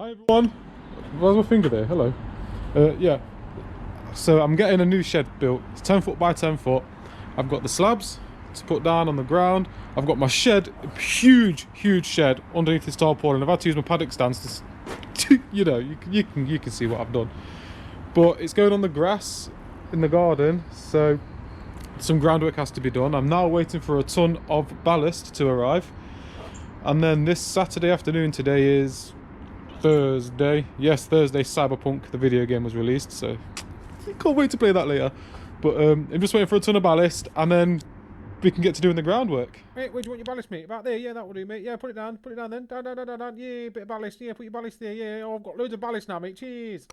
Hi everyone. Where's my finger there? Hello. Yeah. So I'm getting a new shed built. It's 10 foot by 10 foot. I've got the slabs to put down on the ground. I've got my shed, huge shed underneath this tarpaulin. I've had to use my paddock stands to, you know, you can see what I've done. But it's going on the grass in the garden, so some groundwork has to be done. I'm now waiting for a ton of ballast to arrive. And then this Saturday afternoon, today is Thursday. Yes, Thursday, Cyberpunk, the video game, was released, so I can't wait to play that later. But I'm just waiting for a ton of ballast, and then we can get to doing the groundwork. Mate, where do you want your ballast, mate? About there, yeah, that will do, mate. Yeah, put it down then. Down. Yeah, bit of ballast, yeah, put your ballast there, yeah. Oh, I've got loads of ballast now, mate. Cheers.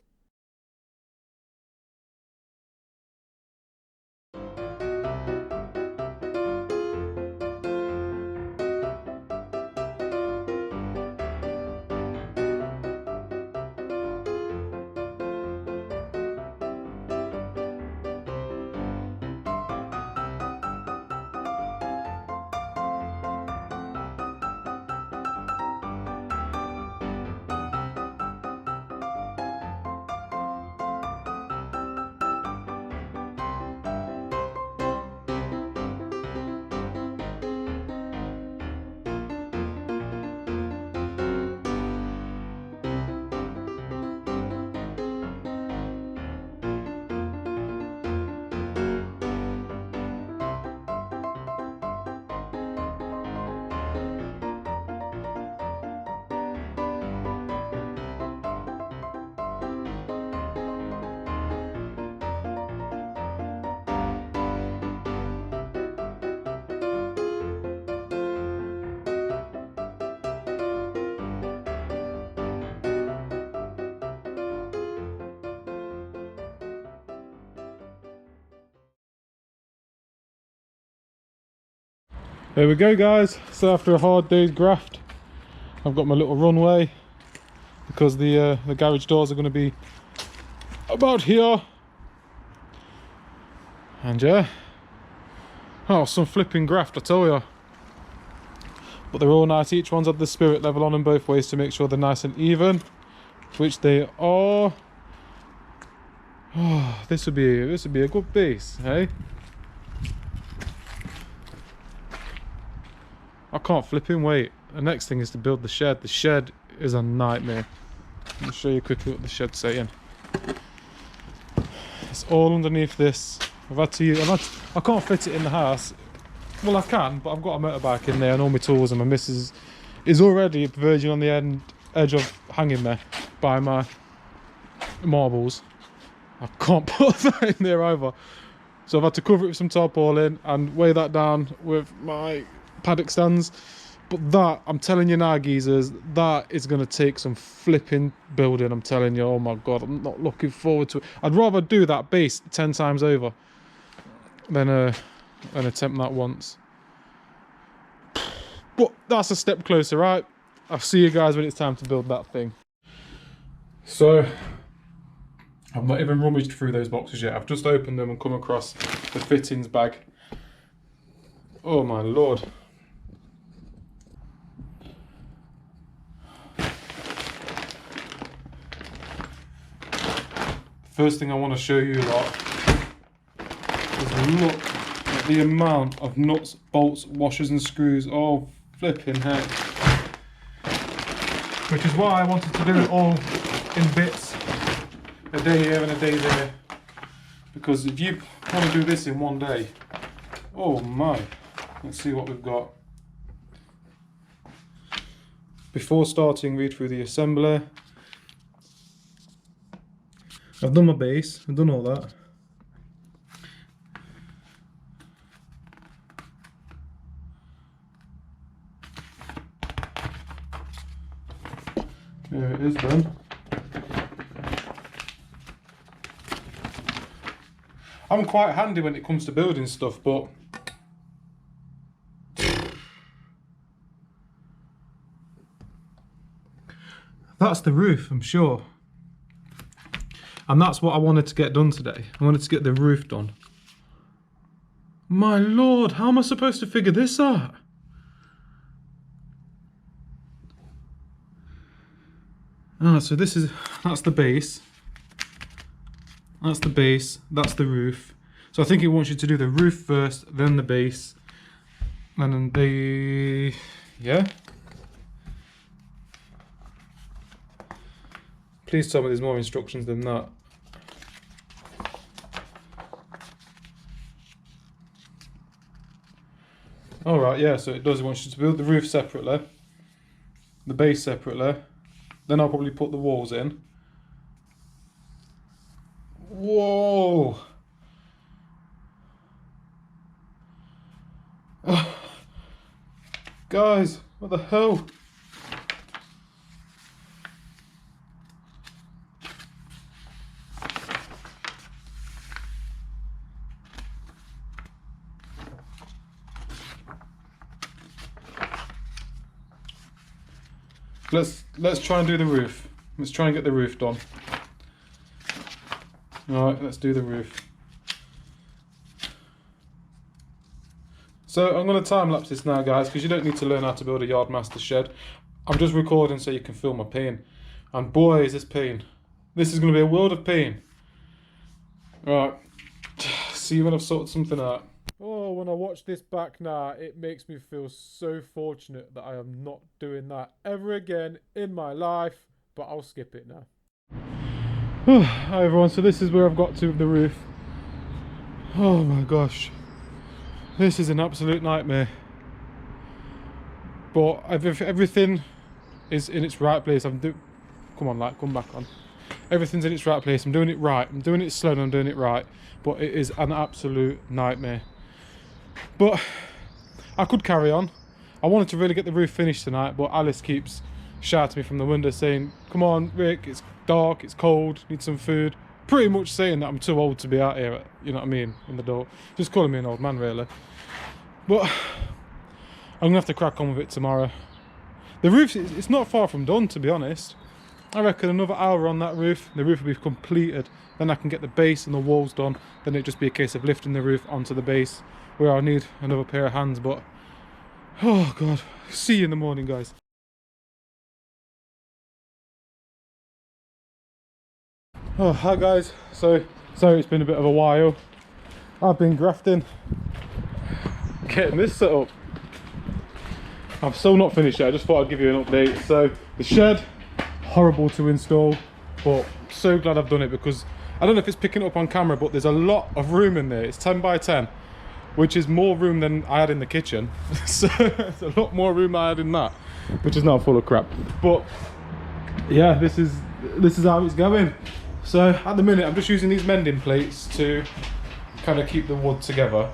There we go, guys. So after a hard day's graft, I've got my little runway, because the garage doors are going to be about here. And yeah, oh, some flipping graft, I tell ya. But they're all nice. Each one's had the spirit level on them both ways to make sure they're nice and even, which they are. Oh, this would be a good base, hey? I can't flipping wait. The next thing is to build the shed. The shed is a nightmare. Let me show you quickly what the shed's saying. It's all underneath this. I can't fit it in the house. Well, I can, but I've got a motorbike in there and all my tools, and my missus is already verging on the edge of hanging there by my marbles. I can't put that in there either. So I've had to cover it with some tarpaulin and weigh that down with my paddock stands. But that, I'm telling you now, geezers, that is going to take some flipping building. I'm telling you, oh my god, I'm not looking forward to it. I'd rather do that base 10 times over than attempt that once. But that's a step closer, right? I'll see you guys when it's time to build that thing. So I've not even rummaged through those boxes yet. I've just opened them and come across the fittings bag. Oh my lord. First thing I want to show you lot is look at the amount of nuts, bolts, washers and screws. Oh flipping heck. Which is why I wanted to do it all in bits. A day here and a day there. Because if you want to do this in one day, oh my. Let's see what we've got. Before starting, read through the assembler. I've done my base, I've done all that. There it is then. I'm quite handy when it comes to building stuff, but that's the roof, I'm sure. And that's what I wanted to get done today. I wanted to get the roof done. My lord, how am I supposed to figure this out? Ah, so that's the base. That's the base, that's the roof. So I think it wants you to do the roof first, then the base. And then yeah. Please tell me there's more instructions than that. Alright, yeah, so it does want you to build the roof separately, the base separately. Then I'll probably put the walls in. Whoa! Guys, what the hell? Let's try and do the roof. Let's try and get the roof done. Alright, let's do the roof. So I'm going to time lapse this now, guys, because you don't need to learn how to build a Yardmaster shed. I'm just recording so you can feel my pain. And boy, is this pain. This is going to be a world of pain. Right. See you when I've sorted something out. Oh, when I watch this back now, it makes me feel so fortunate that I am not doing that ever again in my life, but I'll skip it now. Hi everyone, so this is where I've got to with the roof. Oh my gosh. This is an absolute nightmare. But everything is in its right place. Come on, light, come back on. Everything's in its right place. I'm doing it right. I'm doing it slow and I'm doing it right. But it is an absolute nightmare. But I could carry on. I wanted to really get the roof finished tonight, but Alice keeps shouting me from the window saying, come on Rick, it's dark, it's cold, need some food. Pretty much saying that I'm too old to be out here, you know what I mean, in the door. Just calling me an old man really. But I'm gonna have to crack on with it tomorrow. The roof, it's not far from done, to be honest. I reckon another hour on that roof, the roof will be completed. Then I can get the base and the walls done. Then it'd just be a case of lifting the roof onto the base, where I'll need another pair of hands. But oh god, see you in the morning, guys. Oh, hi guys. So sorry it's been a bit of a while. I've been grafting, getting this set up. I'm still not finished yet. I just thought I'd give you an update. So the shed, horrible to install, but so glad I've done it, because I don't know if it's picking up on camera, but there's a lot of room in there. It's 10 by 10, which is more room than I had in the kitchen. So it's a lot more room I had in that, which is now full of crap. But yeah, this is how it's going. So at the minute I'm just using these mending plates to kind of keep the wood together.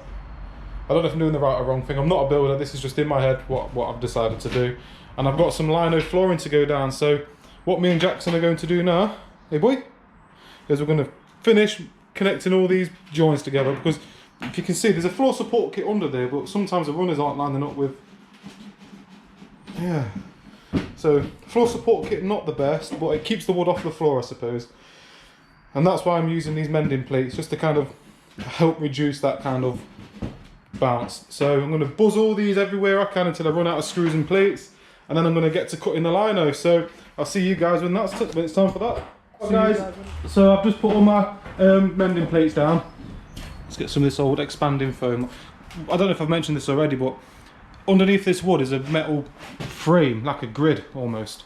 I don't know if I'm doing the right or wrong thing. I'm not a builder. This is just in my head what I've decided to do. And I've got some lino flooring to go down. So what me and Jackson are going to do now, hey boy, is we're going to finish connecting all these joints together, because if you can see there's a floor support kit under there, but sometimes the runners aren't lining up with, yeah. So floor support kit, not the best, but it keeps the wood off the floor, I suppose. And that's why I'm using these mending plates, just to kind of help reduce that kind of bounce. So I'm going to buzz all these everywhere I can until I run out of screws and plates, and then I'm going to get to cutting the lino. So I'll see you guys when it's time for that. Guys, so I've just put all my mending plates down. Let's get some of this old expanding foam. I don't know if I've mentioned this already, but underneath this wood is a metal frame, like a grid almost,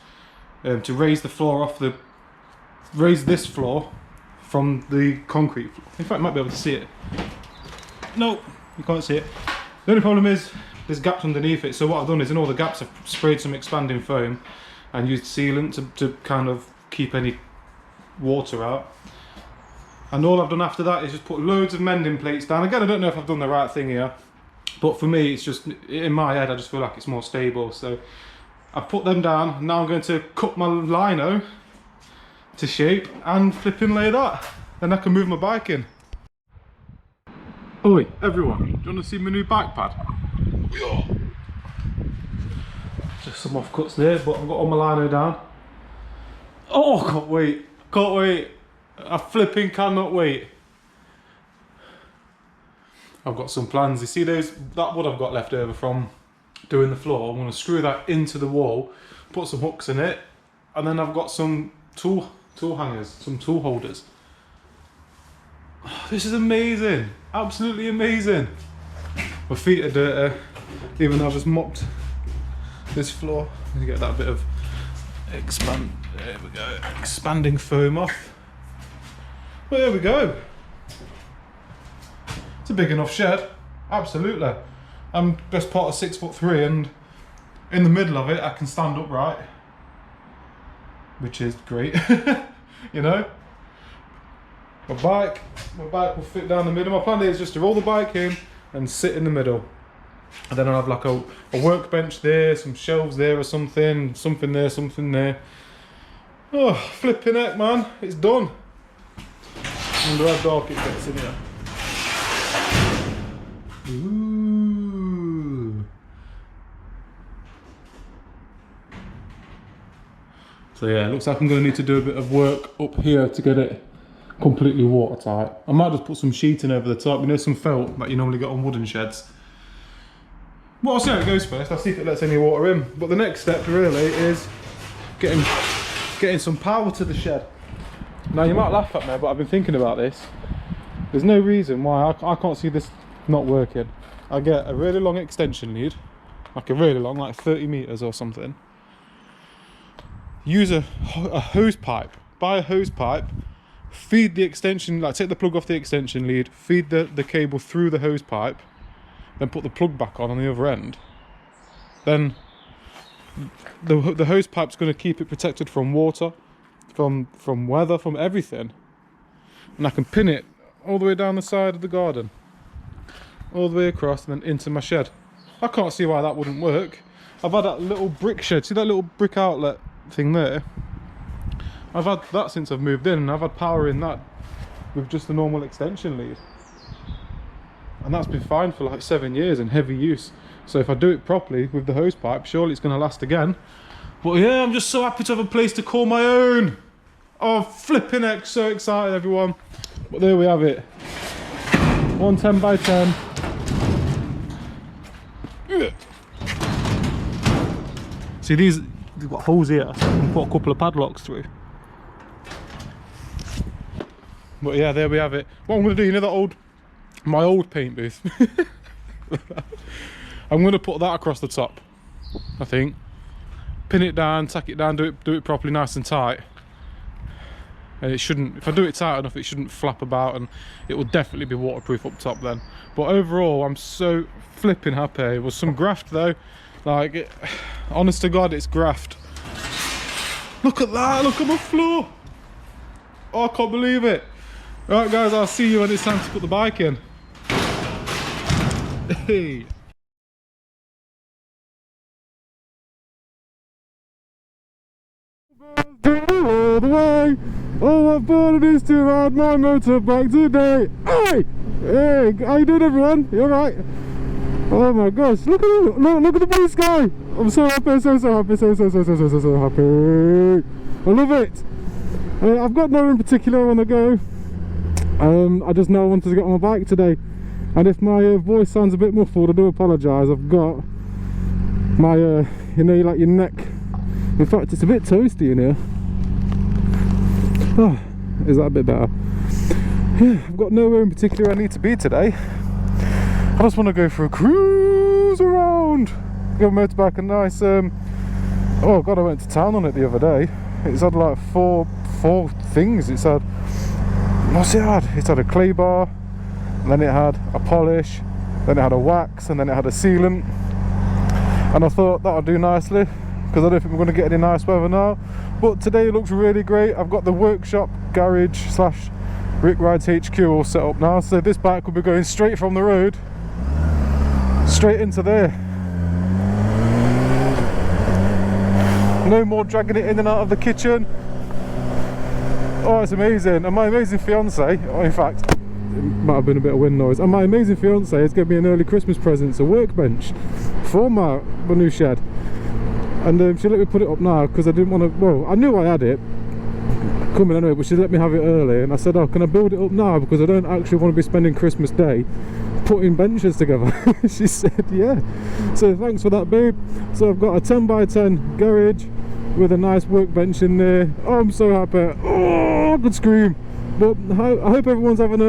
to raise the floor off the, raise this floor from the concrete. In fact, I might be able to see it. No, you can't see it. The only problem is there's gaps underneath it. So what I've done is in all the gaps I've sprayed some expanding foam and used sealant to kind of keep any water out. And all I've done after that is just put loads of mending plates down. Again, I don't know if I've done the right thing here, but for me it's just, in my head I just feel like it's more stable. So I've put them down. Now I'm going to cut my lino to shape and flipping lay that. Then I can move my bike in. Oi, everyone, do you want to see my new bike pad? Yeah. Just some offcuts there, but I've got all my lino down. Oh, I can't wait. Can't wait. I flipping cannot wait. I've got some plans. You see that wood I've got left over from doing the floor? I'm going to screw that into the wall, put some hooks in it, and then I've got some tool hangers, some tool holders. This is amazing, absolutely amazing. My feet are dirty, even though I've just mopped this floor. Let me get that bit of there we go, expanding foam off. Well, there we go. It's a big enough shed, absolutely. I'm best part of 6'3", and in the middle of it I can stand upright, which is great. You know, my bike will fit down the middle. My plan is just to roll the bike in and sit in the middle, and then I'll have like a workbench there, some shelves there or something there, something there. Oh, flipping heck, man, it's done. I wonder how dark it gets in here. Ooh. So yeah, it looks like I'm going to need to do a bit of work up here to get it completely watertight. I might just put some sheeting over the top, you know, some felt that you normally get on wooden sheds. Well, I'll see how it goes first. I'll see if it lets any water in. But the next step really is getting some power to the shed. Now you might laugh at me, but I've been thinking about this. There's no reason why I can't see this not working. I get a really long extension lead, like a really long, like 30 meters or something. Use a hose pipe, buy a hose pipe, feed the extension, like take the plug off the extension lead, feed the cable through the hose pipe, then put the plug back on the other end. Then the hose pipe's going to keep it protected from water, from weather, from everything. And I can pin it all the way down the side of the garden, all the way across and then into my shed. I can't see why that wouldn't work. I've had that little brick shed, see that little brick outlet thing there? I've had that since I've moved in, and I've had power in that with just a normal extension lead. And that's been fine for like 7 years in heavy use. So if I do it properly with the hose pipe, surely it's going to last again. But yeah, I'm just so happy to have a place to call my own. Oh, flipping heck, so excited everyone. But there we have it. One 10 by 10. See these, they've got holes here, so I can put a couple of padlocks through. But yeah, there we have it. What I'm going to do, you know that my old paint booth? I'm going to put that across the top, I think. Pin it down, tack it down, do it properly nice and tight. And it shouldn't, if I do it tight enough, it shouldn't flap about, and it will definitely be waterproof up top then. But overall, I'm so flipping happy. It was some graft though. Like, honest to God, it's graft. Look at that, look at my floor. Oh, I can't believe it. Right guys, I'll see you when it's time to put the bike in. Hey. All the way. All I've bought is to ride my motorbike today. Hey! Hey, how you doing everyone? You alright? Oh my gosh, look at it! Look at the blue sky! I'm so happy, so happy, so happy. I love it! I've got nowhere in particular I want to go. I just know I wanted to get on my bike today. And if my voice sounds a bit muffled, I do apologise. I've got my, you know, like your neck. In fact, it's a bit toasty in here. Oh, is that a bit better? Yeah, I've got nowhere in particular I need to be today. I just want to go for a cruise around. Go motorbike a nice, oh god, I went to town on it the other day. It's had like four things. It's had, what's it had? It's had a clay bar, and then it had a polish, then it had a wax, and then it had a sealant. And I thought that would do nicely, because I don't think we're going to get any nice weather now. But today looks really great. I've got the workshop, garage / Rick Rides HQ all set up now, so this bike will be going straight from the road straight into there. No more dragging it in and out of the kitchen. Oh, it's amazing. And my amazing fiance, oh, in fact, it might have been a bit of wind noise, and my amazing fiance has given me an early Christmas present, a workbench for my new shed. And she let me put it up now because I didn't want to, well, I knew I had it coming anyway, but she let me have it early, and I said, oh, can I build it up now, because I don't actually want to be spending Christmas Day putting benches together. She said yeah, so thanks for that, babe. So I've got a 10 by 10 garage, with a nice workbench in there. Oh, I'm so happy. Oh, I could scream. But I hope everyone's having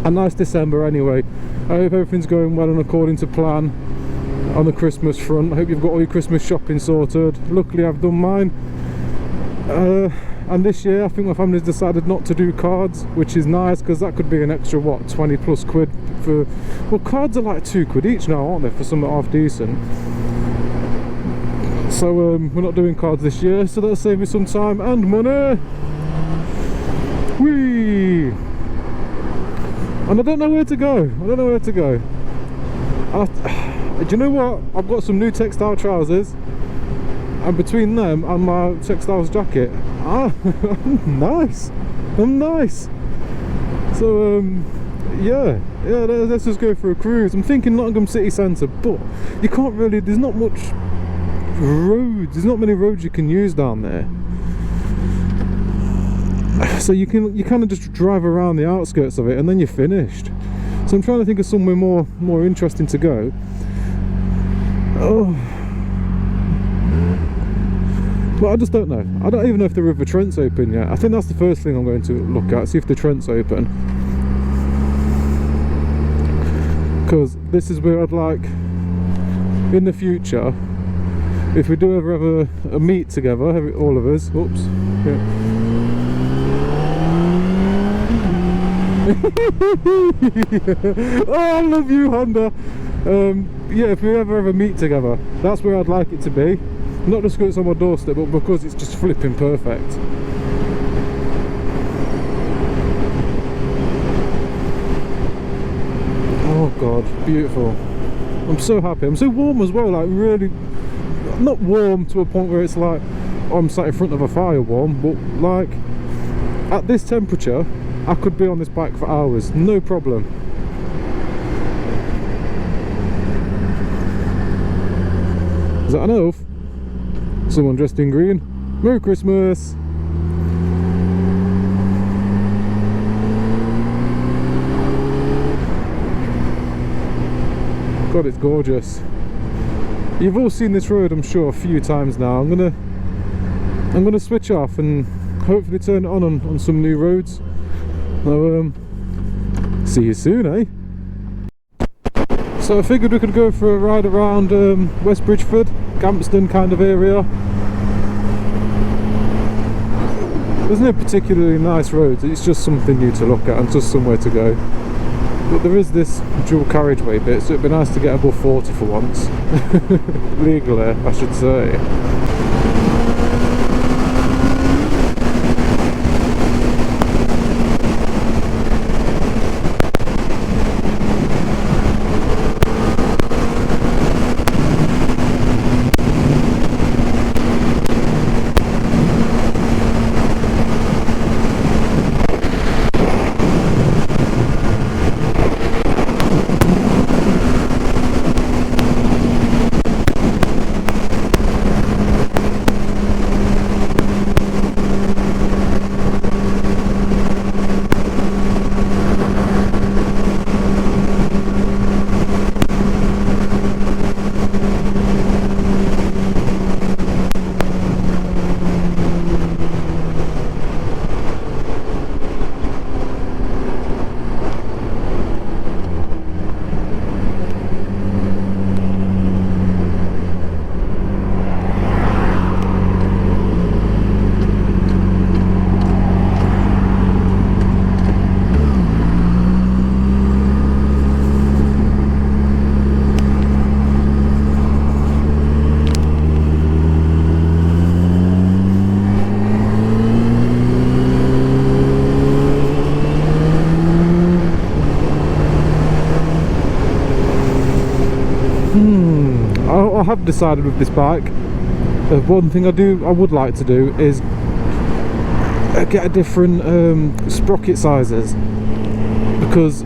a nice December anyway. I hope everything's going well and according to plan on the Christmas front. I hope you've got all your Christmas shopping sorted. Luckily I've done mine. And this year I think my family's decided not to do cards, which is nice because that could be an extra, what, 20 plus quid for... Well, cards are like £2 each now, aren't they, for something half decent. So we're not doing cards this year, so that'll save me some time and money. Whee! And I don't know where to go. I don't know where to go. Do you know what? I've got some new textile trousers, and between them and my textiles jacket, I'm nice. I'm nice. So yeah, let's just go for a cruise. I'm thinking Nottingham city centre, but you can't really. There's not much roads. There's not many roads you can use down there. So you kind of just drive around the outskirts of it and then you're finished. So I'm trying to think of somewhere more interesting to go. Oh, but I just don't know. I don't even know if the River Trent's open yet. I think that's the first thing I'm going to look at, see if the Trent's open, because this is where I'd like in the future, if we do ever have a meet together, all of us. Oops. Yeah. Oh, I love you, Honda. Yeah, if we ever meet together, that's where I'd like it to be. Not just because it's on my doorstep, but because it's just flipping perfect. Oh god, beautiful. I'm so happy. I'm so warm as well, like really, not warm to a point where it's like, oh, I'm sat in front of a fire warm, but like at this temperature I could be on this bike for hours, no problem. Is that an oath? Someone dressed in green. Merry Christmas! God, it's gorgeous. You've all seen this road, I'm sure, a few times now. I'm gonna switch off and hopefully turn it on some new roads. So, see you soon, eh? So I figured we could go for a ride around West Bridgeford, Campston kind of area. There's no particularly nice roads, it's just something new to look at and just somewhere to go. But there is this dual carriageway bit, so it'd be nice to get above 40 for once. Legally, I should say. I have decided with this bike, one thing I would like to do is get a different sprocket sizes, because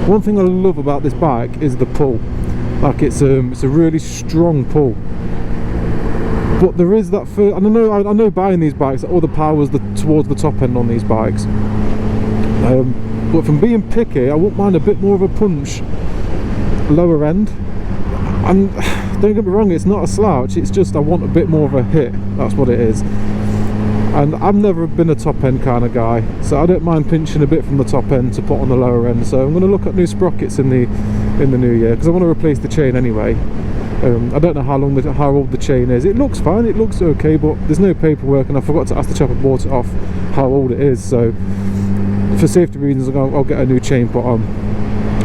one thing I love about this bike is the pull. Like it's a really strong pull, but there is that and I know buying these bikes that all the power's towards the top end on these bikes, but from being picky I wouldn't mind a bit more of a punch lower end. And don't get me wrong, it's not a slouch, it's just I want a bit more of a hit, that's what it is. And I've never been a top end kind of guy, so I don't mind pinching a bit from the top end to put on the lower end. So I'm going to look at new sprockets in the new year, because I want to replace the chain anyway. I don't know how old the chain is. It looks fine, it looks okay, but there's no paperwork, and I forgot to ask the chap who bought it off how old it is. So for safety reasons, I'll get a new chain put on.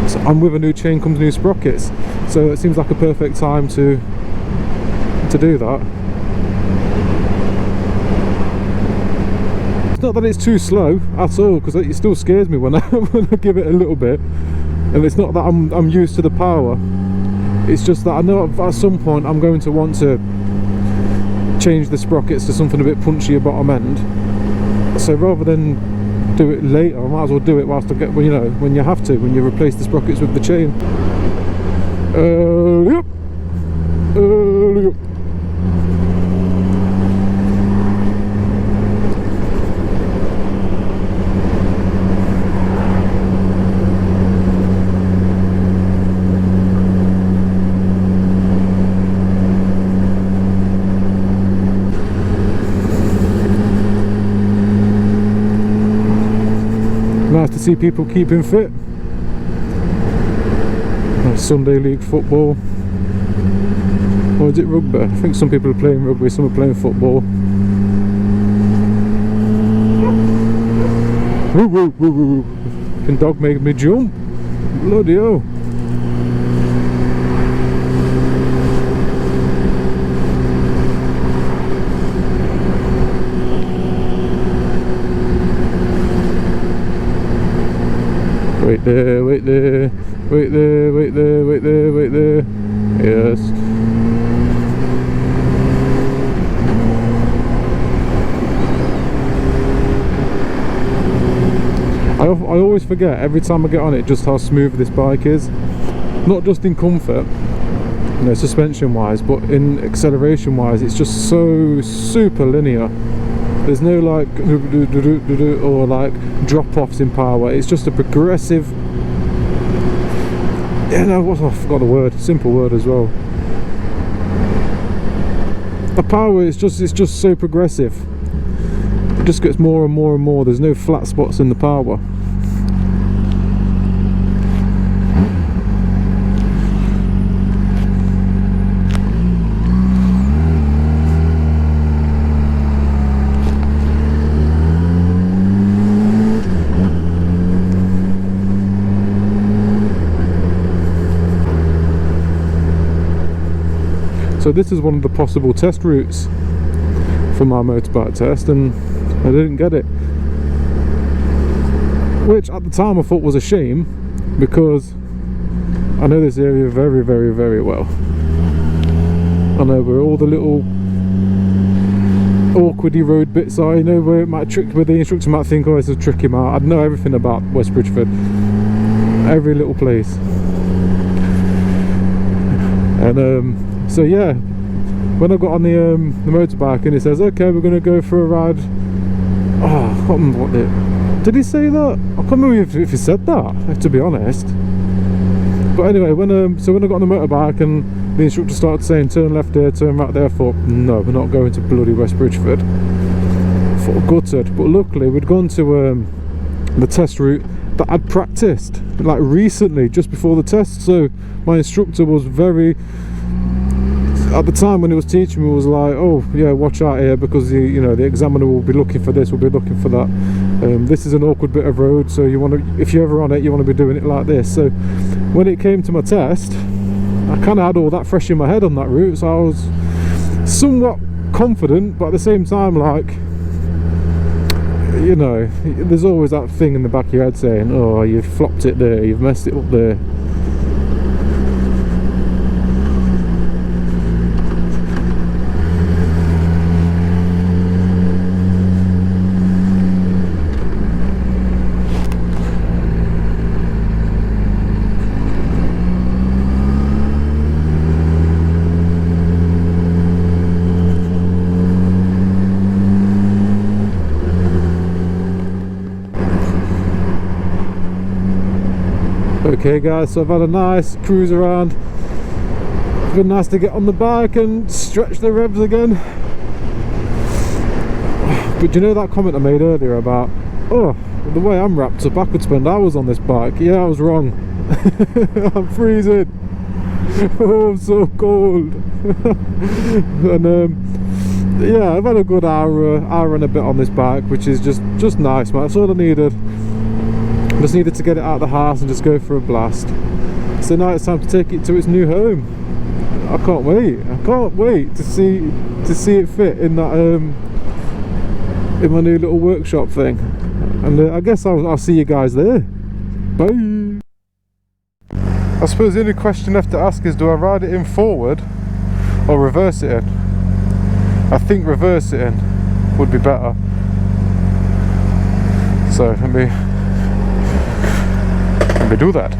So, and with a new chain comes new sprockets, so it seems like a perfect time to do that. It's not that it's too slow at all, because it still scares me when I give it a little bit, and it's not that I'm used to the power. It's just that I know at some point I'm going to want to change the sprockets to something a bit punchier bottom end. So rather than do it later, I might as well do it whilst I get, well, you know, when you have to, when you replace the sprockets with the chain. Yep. Nice to see people keeping fit. Sunday league football, or is it rugby? I think some people are playing rugby, some are playing football. Woo woo woo woo! Fucking dog made me jump. Bloody hell! Wait there, wait there, wait there, wait there, wait there, wait there. Yes. I always forget every time I get on it just how smooth this bike is. Not just in comfort, you know, suspension wise, but in acceleration wise, it's just so super linear. There's no like or like drop-offs in power. It's just a progressive, yeah, no, what, I forgot the word, simple word as well. The power is just, it's just so progressive. It just gets more and more and more. There's no flat spots in the power. So this is one of the possible test routes for my motorbike test, and I didn't get it, which at the time I thought was a shame, because I know this area very, very, very well. I know where all the little awkwardy road bits are, you know, where it might trick, where the instructor might think, oh, it's a tricky mile. I know everything about West Bridgeford, every little place. And so yeah, when I got on the motorbike and it says, okay, we're going to go for a ride. Oh, I can't remember what did he say that? I can't remember if he said that, to be honest. But anyway, when I got on the motorbike and the instructor started saying turn left there, turn right there, I thought, no, we're not going to bloody West Bridgeford. I thought gutted. But luckily we'd gone to the test route that I'd practiced like recently, just before the test. So my instructor was very, at the time when he was teaching me, was like, oh yeah, watch out here, because you know, the examiner will be looking for this, will be looking for that. This is an awkward bit of road, so you want to, if you're ever on it, you want to be doing it like this. So when it came to my test, I kind of had all that fresh in my head on that route, so I was somewhat confident, but at the same time, like, you know, there's always that thing in the back of your head saying, oh, you've flopped it there, you've messed it up there. Okay guys, so I've had a nice cruise around It's been nice to get on the bike and stretch the revs again. But do you know that comment I made earlier about, oh, the way I'm wrapped up, I could spend hours on this bike? Yeah, I was wrong. I'm freezing. Oh, I'm so cold. And yeah, I've had a good hour and a bit on this bike, which is just nice, man. That's all I needed. Just needed to get it out of the house and just go for a blast. So now it's time to take it to its new home. I can't wait to see it fit in that in my new little workshop thing. And I guess I'll see you guys there. Bye. I suppose the only question left to ask is, do I ride it in forward or reverse it in? I think reverse it in would be better. So let me do that.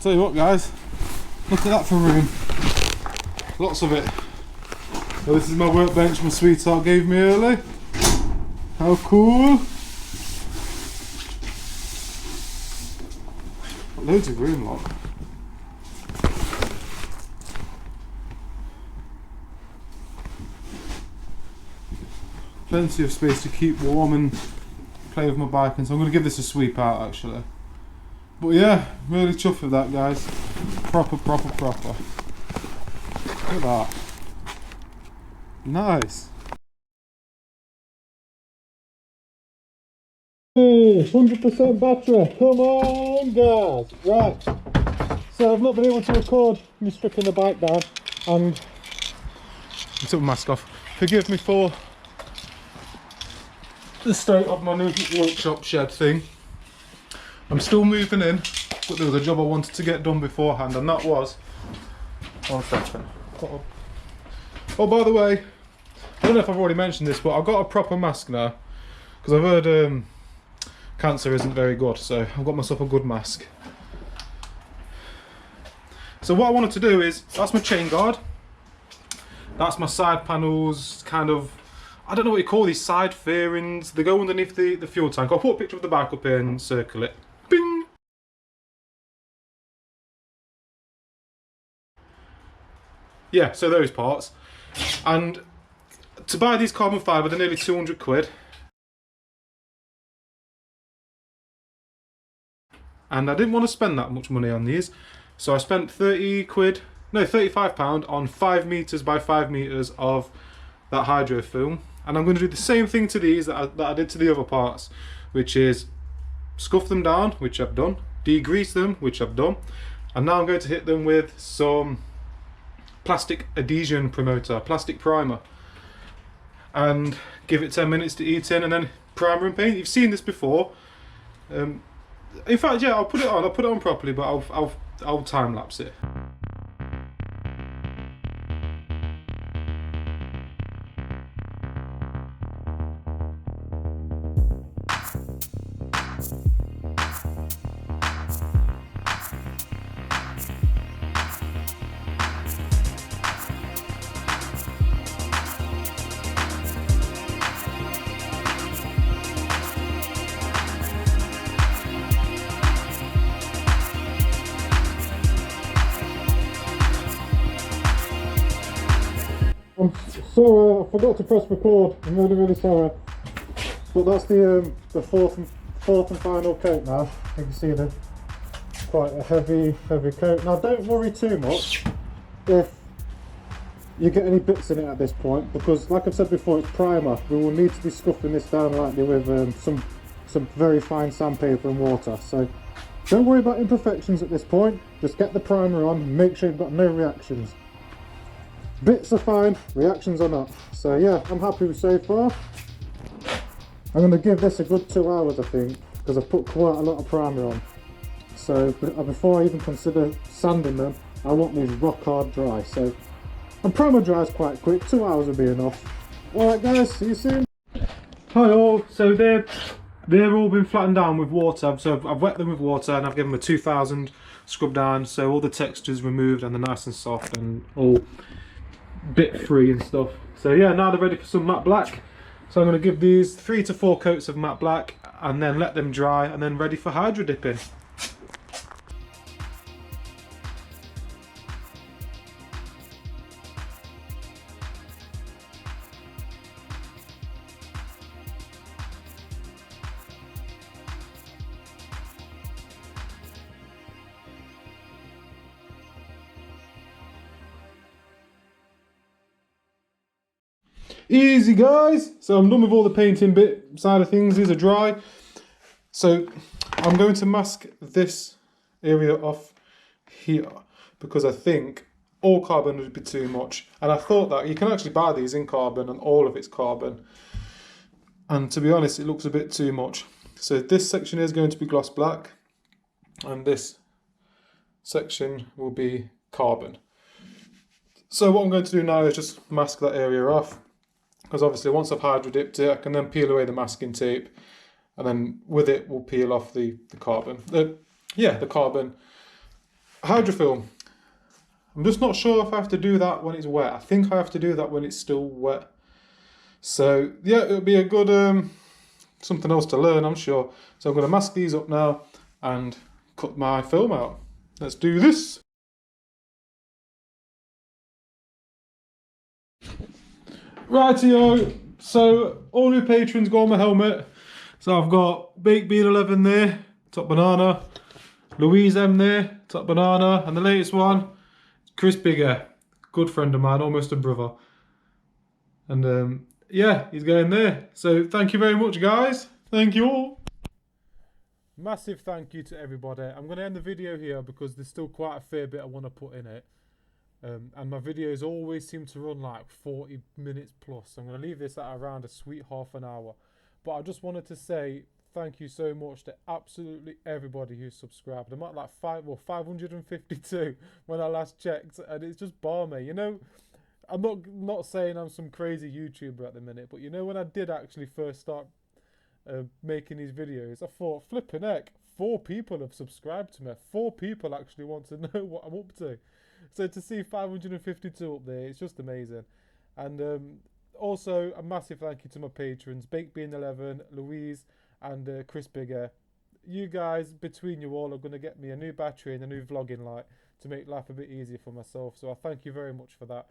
Tell you what, guys, look at that for room. Lots of it. Well, this is my workbench my sweetheart gave me early. How cool. Got loads of room, lot. Plenty of space to keep warm and play with my bike, and so I'm going to give this a sweep out actually. But yeah, really chuffed with that, guys. Proper. Look at that. Nice. Hey, 100% battery. Come on, guys. Right. So I've not been able to record me stripping the bike down, and I took my mask off. Forgive me for the state of my new workshop shed thing. I'm still moving in, but there was a job I wanted to get done beforehand, and that was... 1 second. Oh, by the way, I don't know if I've already mentioned this, but I've got a proper mask now, because I've heard cancer isn't very good, so I've got myself a good mask. So what I wanted to do is, that's my chain guard, that's my side panels, kind of, I don't know what you call these side fairings, they go underneath the fuel tank. I'll put a picture of the bike up here and circle it. Bing! Yeah, so those parts. And to buy these carbon fibre, they're nearly 200 quid. And I didn't want to spend that much money on these, so I spent £35 on 5 metres by 5 metres of that hydro film. And I'm going to do the same thing to these that I did to the other parts, which is scuff them down, which I've done, degrease them, which I've done, and now I'm going to hit them with some plastic adhesion promoter, plastic primer, and give it 10 minutes to eat in, and then primer and paint. You've seen this before. In fact, yeah, I'll put it on properly, but I'll time lapse it. I'm sorry, I forgot to press record. I'm really sorry. But that's the fourth and final coat now. You can see the quite a heavy coat. Now don't worry too much if you get any bits in it at this point, because like I've said before, it's primer. We will need to be scuffing this down lightly with some very fine sandpaper and water. So Don't worry about imperfections at this point, just get the primer on and make sure you've got no reactions. Bits are fine, reactions are not. So yeah, I'm happy with so far. I'm going to give this a good 2 hours I think, because I've put quite a lot of primer on. So before I even consider sanding them, I want these rock hard dry. So, and primer dries quite quick, 2 hours will be enough. Alright guys, see you soon. Hi all, so they're all been flattened down with water. So I've wet them with water and I've given them a 2000 scrub down, so all the texture's removed and they're nice and soft and all bit free and stuff. So yeah, now they're ready for some matte black. So I'm going to give these 3 to 4 coats of matte black and then let them dry and then ready for hydro dipping. Easy guys, so I'm done with all the painting bit side of things. These are dry, so I'm going to mask this area off here because I think all carbon would be too much, and I thought that you can actually buy these in carbon and all of it's carbon, and to be honest it looks a bit too much. So this section is going to be gloss black and this section will be carbon. So what I'm going to do now is just mask that area off, because obviously once I've hydro dipped it I can then peel away the masking tape and then with it we'll peel off the carbon. The carbon hydrofilm. I'm just not sure if I have to do that when it's wet. I think I have to do that when it's still wet. So yeah, it'll be a good something else to learn, I'm sure. So I'm going to mask these up now and cut my film out. Let's do this. Rightio, so all new patrons go on my helmet. So I've got Baked Bean 11 there, top banana. Louise M there, top banana. And the latest one, Chris Bigger, good friend of mine, almost a brother. And yeah, he's going there. So thank you very much guys, thank you all. Massive thank you to everybody. I'm going to end the video here because there's still quite a fair bit I want to put in it. And my videos always seem to run like 40 minutes plus. I'm going to leave this at around a sweet half an hour. But I just wanted to say thank you so much to absolutely everybody who's subscribed. I'm at like 552 when I last checked, and it's just balmy. You know, I'm not saying I'm some crazy YouTuber at the minute, but you know, when I did actually first start making these videos, I thought, flipping heck, 4 people have subscribed to me. 4 people actually want to know what I'm up to. So to see 552 up there, it's just amazing. And also a massive thank you to my patrons, Baked Bean 11, Louise and Chris Bigger. You guys, between you all, are going to get me a new battery and a new vlogging light to make life a bit easier for myself. So I thank you very much for that.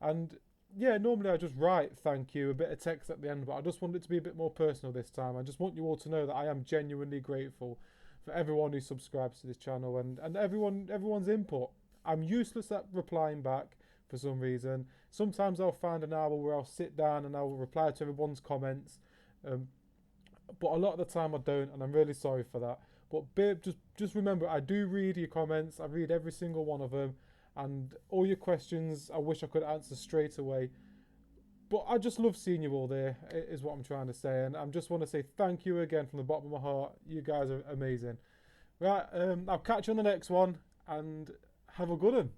And yeah, normally I just write thank you, a bit of text at the end, but I just want it to be a bit more personal this time. I just want you all to know that I am genuinely grateful for everyone who subscribes to this channel and everyone's input. I'm useless at replying back for some reason. Sometimes I'll find an hour where I'll sit down and I'll reply to everyone's comments. But a lot of the time I don't, and I'm really sorry for that. But babe, just remember, I do read your comments. I read every single one of them. And all your questions, I wish I could answer straight away. But I just love seeing you all there, is what I'm trying to say. And I just want to say thank you again from the bottom of my heart. You guys are amazing. Right, I'll catch you on the next one. And have a good one.